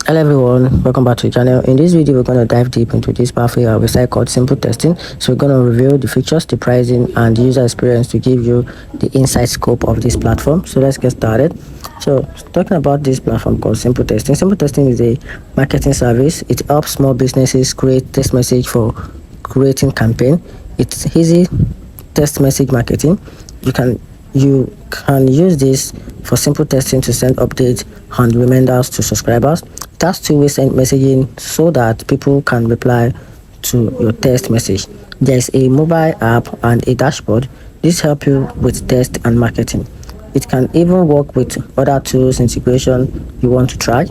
Hello everyone, welcome back to the channel. In this video we're going to dive deep into this powerful website called SimpleTexting. So we're going to reveal the features, the pricing, and the user experience to give you the inside scope of this platform. So let's get started. So talking about this platform called SimpleTexting. SimpleTexting is a marketing service. It helps small businesses create text message for creating campaign. It's easy text message marketing. You can use this for SimpleTexting to send updates and reminders to subscribers. It has two-way send messaging so that people can reply to your text message. There's a mobile app and a dashboard. This helps you with text and marketing. It can even work with other tools integration you want to try.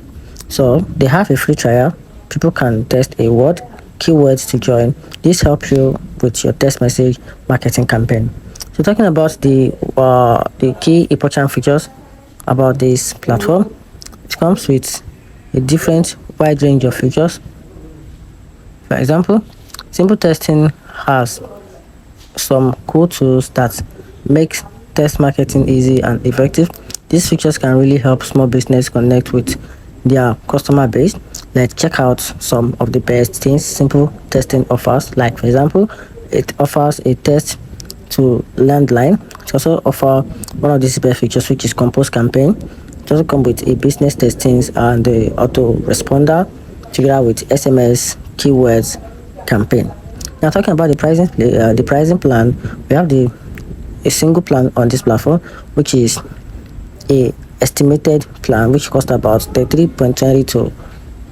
So they have a free trial. People can test a word, keywords to join. This helps you with your text message marketing campaign. So talking about the key important features about this platform, it comes with a different wide range of features. For example, SimpleTexting has some cool tools that make text marketing easy and effective. These features can really help small business connect with their customer base. Let's check out some of the best things SimpleTexting offers. Like for example, it offers a text to landline. It also offers one of these best features, which is compose campaign. It also comes with a business testings and the auto responder together with SMS keywords campaign. Now talking about the pricing plan, we have a single plan on this platform, which is a estimated plan which costs about $33.20 to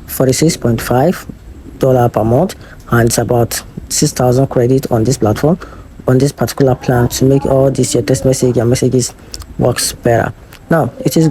$46.5 per month, and it's about 6,000 credit on this platform, on this particular plan, to make all this your text message and messages works better. Now it is